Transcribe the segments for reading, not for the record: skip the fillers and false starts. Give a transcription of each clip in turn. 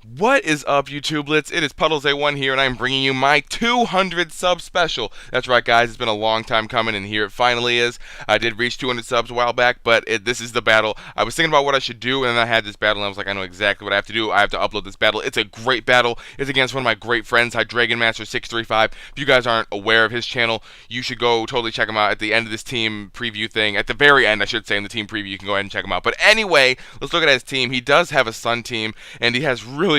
What is up, YouTubelets? It is PuddlesA1 here, and I'm bringing you my 200 sub special. That's right, guys. It's been a long time coming, and here it finally is. I did reach 200 subs a while back, but this is the battle. I was thinking about what I should do, and then I had this battle, and I was like, I know exactly what I have to do. I have to upload this battle. It's a great battle. It's against one of my great friends, Hydeigonmaster635. If you guys aren't aware of his channel, you should go totally check him out at the end of this team preview thing. At the very end, I should say, in the team preview, you can go ahead and check him out. But anyway, let's look at his team. He does have a Sun team, and he has really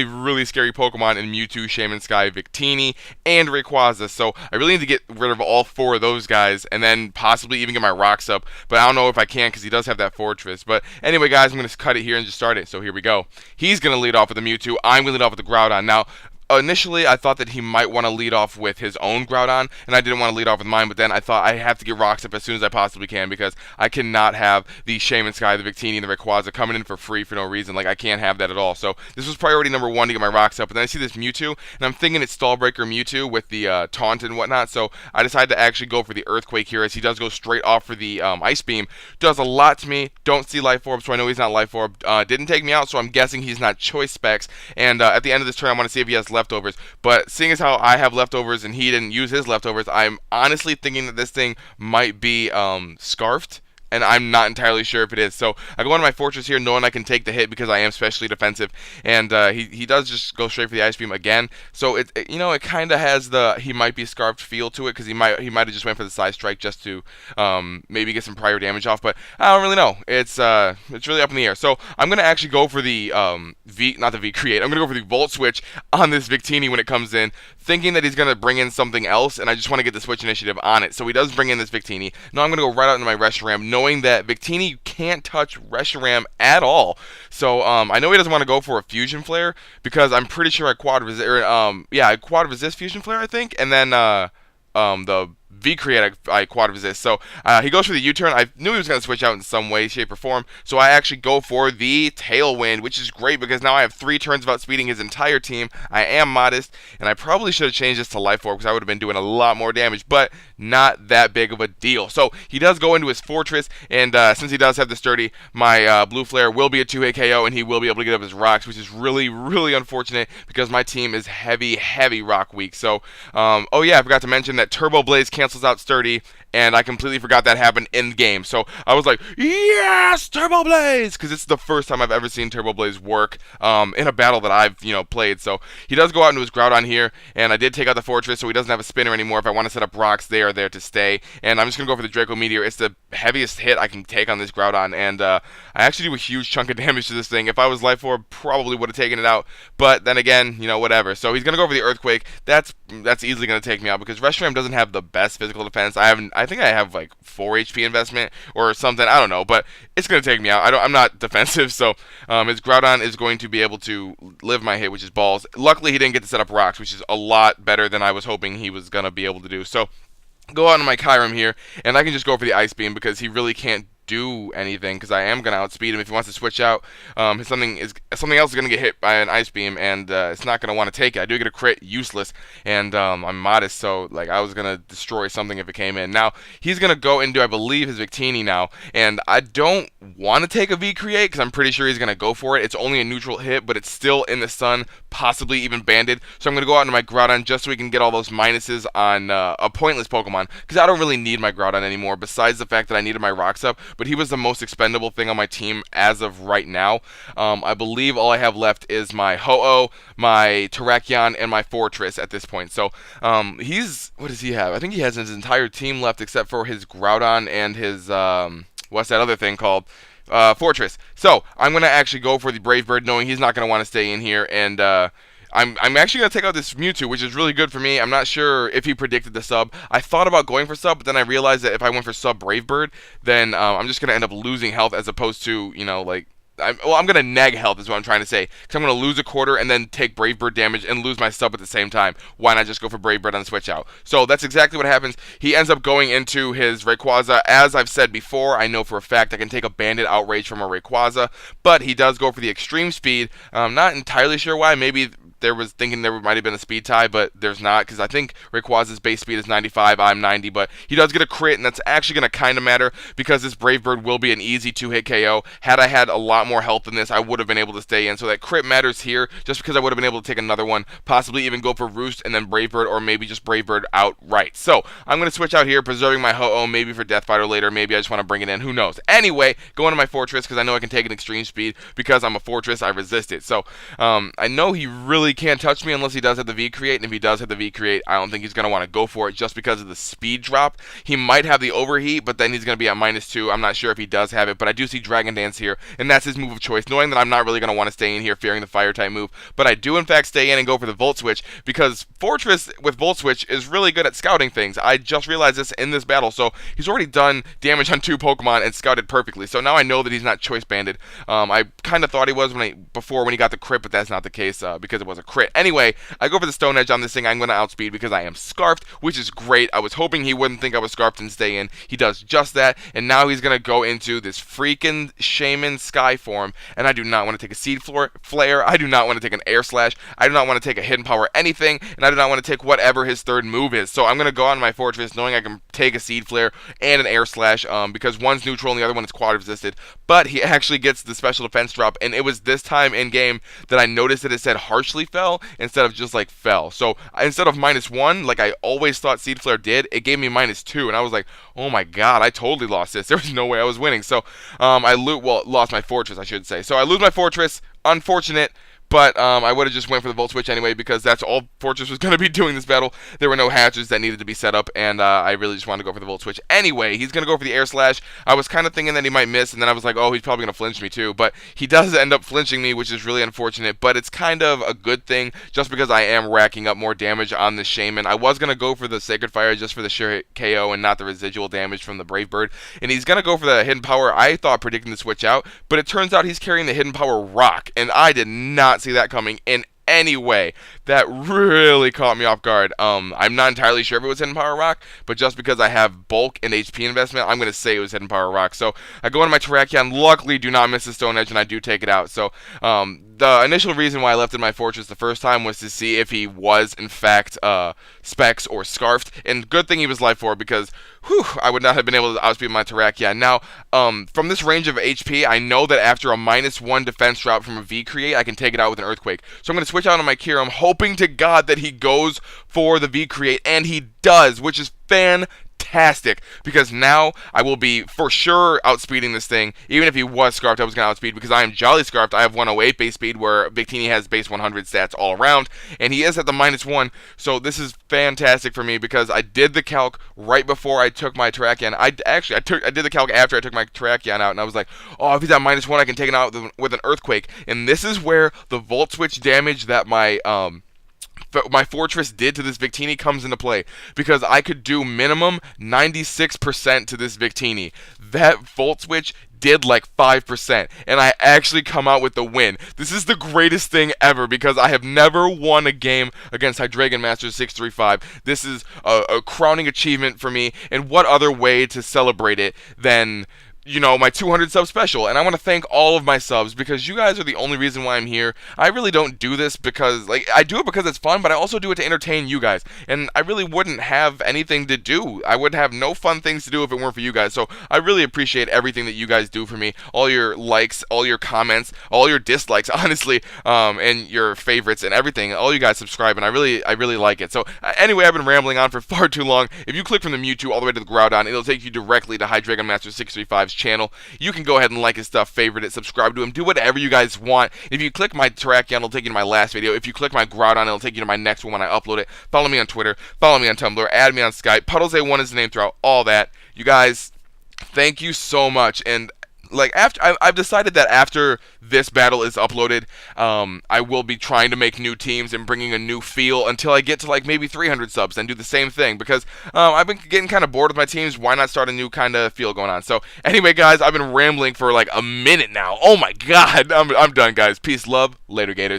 scary Pokemon in Mewtwo, Shaman Sky, Victini, and Rayquaza. So I really need to get rid of all four of those guys, and then possibly even get my rocks up. But I don't know if I can, because he does have that Fortress. But anyway, guys, I'm going to cut it here and just start it. So here we go. He's going to lead off with the Mewtwo. I'm going to lead off with the Groudon. Now, initially, I thought that he might want to lead off with his own Groudon, and I didn't want to lead off with mine, but then I thought I have to get rocks up as soon as I possibly can, because I cannot have the Shaman Sky, the Victini, and the Rayquaza coming in for free for no reason. Like, I can't have that at all. So this was priority number one to get my rocks up, but then I see this Mewtwo, and I'm thinking it's Stallbreaker Mewtwo with the taunt and whatnot, so I decided to actually go for the Earthquake here, as he does go straight off for the Ice Beam. Does a lot to me. Don't see Life Orb, so I know he's not Life Orb. Didn't take me out, so I'm guessing he's not Choice Specs, and at the end of this turn, I want to see if he has leftovers. But seeing as how I have leftovers and he didn't use his leftovers, I'm honestly thinking that this thing might be scarfed, and I'm not entirely sure if it is. So I go into my Fortress here knowing I can take the hit because I am specially defensive, and he does just go straight for the Ice Beam again. So it kind of has the he might be scarfed feel to it, because he might have just went for the Side Strike just to maybe get some prior damage off, but I don't really know. It's really up in the air. So I'm gonna actually go for the not the V Create. I'm gonna go for the Volt Switch on this Victini when it comes in, thinking that he's gonna bring in something else, and I just want to get the Switch initiative on it. So he does bring in this Victini. Now I'm gonna go right out into my Reshiram, knowing that Victini can't touch Reshiram at all. So I know he doesn't want to go for a Fusion Flare, because I'm pretty sure I quad resist, I quad resist Fusion Flare, I think, and then the V Create I quad resist. So he goes for the U-turn. I knew he was going to switch out in some way, shape, or form. So I actually go for the Tailwind, which is great because now I have 3 turns of outspeeding his entire team. I am modest, and I probably should have changed this to Life Orb because I would have been doing a lot more damage, but not that big of a deal. So he does go into his Fortress, and since he does have the Sturdy, my Blue Flare will be a 2-hit KO, and he will be able to get up his rocks, which is really unfortunate because my team is heavy rock weak. So, oh yeah, I forgot to mention that Turbo Blaze cancels out Sturdy, and I completely forgot that happened in game. So I was like, yes, Turbo Blaze, because it's the first time I've ever seen Turbo Blaze work in a battle that I've played. So he does go out into his Groudon here, and I did take out the Fortress, so he doesn't have a spinner anymore. If I want to set up rocks, they are there to stay, and I'm just gonna go for the Draco Meteor. It's the heaviest hit I can take on this Groudon, and I actually do a huge chunk of damage to this thing. If I was Life Orb, probably would have taken it out, but then again, whatever. So he's gonna go for the Earthquake. That's easily gonna take me out because Reshiram doesn't have the best physical defense. I think I have like 4 HP investment or something. I don't know, but it's gonna take me out. I'm not defensive, so his Groudon is going to be able to live my hit, which is balls. Luckily, he didn't get to set up rocks, which is a lot better than I was hoping he was gonna be able to do. So go out on my Kyurem here, and I can just go for the Ice Beam because he really can't do anything, because I am going to outspeed him. If he wants to switch out, something else is going to get hit by an Ice Beam, and it's not going to want to take it. I do get a crit, useless, and I'm modest, so like I was going to destroy something if it came in. Now, he's going to go into, I believe, his Victini now, and I don't want to take a V Create, because I'm pretty sure he's going to go for it. It's only a neutral hit, but it's still in the sun, possibly even banded, so I'm going to go out into my Groudon just so we can get all those minuses on a pointless Pokemon, because I don't really need my Groudon anymore, besides the fact that I needed my rocks up, but he was the most expendable thing on my team as of right now. I believe all I have left is my Ho-Oh, my Terrakion, and my Fortress at this point. So what does he have? I think he has his entire team left except for his Groudon and his, what's that other thing called? Fortress. So I'm going to actually go for the Brave Bird, knowing he's not going to want to stay in here, and I'm actually going to take out this Mewtwo, which is really good for me. I'm not sure if he predicted the sub. I thought about going for sub, but then I realized that if I went for sub Brave Bird, then I'm just going to end up losing health as opposed to, I'm going to neg health is what I'm trying to say. Because I'm going to lose a quarter and then take Brave Bird damage and lose my sub at the same time. Why not just go for Brave Bird on the switch out? So that's exactly what happens. He ends up going into his Rayquaza. As I've said before, I know for a fact I can take a Banded Outrage from a Rayquaza. But he does go for the Extreme Speed. I'm not entirely sure why. Maybe there was thinking there might have been a speed tie, but there's not, because I think Rayquaz's base speed is 95, I'm 90, but he does get a crit, and that's actually going to kind of matter because this Brave Bird will be an easy 2-hit KO. Had I had a lot more health than this, I would have been able to stay in, so that crit matters here, just because I would have been able to take another one, possibly even go for Roost and then Brave Bird, or maybe just Brave Bird outright. So I'm going to switch out here, preserving my Ho-Oh, maybe for Death Fighter later, maybe I just want to bring it in, who knows. Anyway, go into my Fortress, because I know I can take an extreme speed, because I'm a Fortress, I resist it. So I know he really can't touch me unless he does have the V-Create, and if he does have the V-Create, I don't think he's going to want to go for it just because of the speed drop. He might have the Overheat, but then he's going to be at -2. I'm not sure if he does have it, but I do see Dragon Dance here, and that's his move of choice, knowing that I'm not really going to want to stay in here fearing the Fire-type move, but I do in fact stay in and go for the Volt Switch, because Fortress with Volt Switch is really good at scouting things. I just realized this in this battle, so he's already done damage on 2 Pokemon and scouted perfectly, so now I know that he's not choice banded. I kind of thought he was before when he got the crit, but that's not the case because it was a crit. Anyway, I go for the Stone Edge on this thing. I'm going to outspeed because I am Scarfed, which is great. I was hoping he wouldn't think I was Scarfed and stay in. He does just that, and now he's going to go into this freaking Shaman Sky form, and I do not want to take a Seed Flare. I do not want to take an Air Slash. I do not want to take a Hidden Power anything, and I do not want to take whatever his third move is. So I'm going to go on my Fortress knowing I can take a Seed Flare and an Air Slash because one's neutral and the other one is quad resisted, but he actually gets the special defense drop, and it was this time in game that I noticed that it said harshly fell instead of just like fell. So instead of -1, like I always thought Seed Flare did, it gave me -2, and I was like, oh my god, I totally lost this. There was no way I was winning. So lost my Fortress, I should say. So I lose my Fortress. Unfortunate. But I would have just went for the Volt Switch anyway because that's all Fortress was going to be doing this battle. There were no hatches that needed to be set up, and I really just wanted to go for the Volt Switch. Anyway, he's going to go for the Air Slash. I was kind of thinking that he might miss, and then I was like, oh, he's probably going to flinch me too. But he does end up flinching me, which is really unfortunate, but it's kind of a good thing just because I am racking up more damage on the Shaman. I was going to go for the Sacred Fire just for the sheer KO and not the residual damage from the Brave Bird, and he's going to go for the Hidden Power. I thought predicting the switch out, but it turns out he's carrying the Hidden Power Rock, and I did not see that coming in any way. That really caught me off guard. I'm not entirely sure if it was Hidden Power Rock, but just because I have bulk and HP investment, I'm going to say it was Hidden Power Rock. So I go into my Terrakion, luckily do not miss the Stone Edge, and I do take it out. So the initial reason why I left in my Fortress the first time was to see if he was in fact Specs or Scarfed, and good thing he was Life Orb because I would not have been able to outspeed my Terrakion. Now, from this range of HP, I know that after a -1 defense drop from a V-Create, I can take it out with an Earthquake. So I'm going to switch out on my Kyurem, hoping to God that he goes for the V-Create, and he does, which is fantastic, because now I will be for sure outspeeding this thing. Even if he was Scarfed, I was going to outspeed because I am Jolly Scarfed. I have 108 base speed where Victini has base 100 stats all around, and he is at the -1, so this is fantastic for me because I did the calc right before I took my Terrakion. I did the calc after I took my Terrakion out, and I was like, oh, if he's at -1, I can take it out with an Earthquake, and this is where the Volt Switch damage that my Fortress did to this Victini comes into play, because I could do minimum 96% to this Victini. That Volt Switch did like 5%, and I actually come out with the win. This is the greatest thing ever because I have never won a game against Hydeigonmaster635. This is a crowning achievement for me, and what other way to celebrate it than my 200 sub special. And I want to thank all of my subs because you guys are the only reason why I'm here. I really don't do this because, I do it because it's fun, but I also do it to entertain you guys. And I really wouldn't have anything to do. I would have no fun things to do if it weren't for you guys. So I really appreciate everything that you guys do for me. All your likes, all your comments, all your dislikes, honestly, and your favorites and everything. All you guys subscribe, and I really like it. So anyway, I've been rambling on for far too long. If you click from the Mewtwo all the way to the Groudon, it'll take you directly to Hydeigonmaster635's channel. You can go ahead and like his stuff, favorite it, subscribe to him, do whatever you guys want. If you click my Terrakion, it'll take you to my last video. If you click my Groudon, it'll take you to my next one when I upload it. Follow me on Twitter, follow me on Tumblr, add me on Skype. PuddlesA1 is the name throughout all that. You guys, thank you so much. And after I've decided that after this battle is uploaded, I will be trying to make new teams and bringing a new feel until I get to maybe 300 subs and do the same thing, because I've been getting kind of bored with my teams. Why not start a new kind of feel going on? So anyway, guys, I've been rambling for a minute now. Oh my god, I'm done, guys. Peace, love, later, Gators.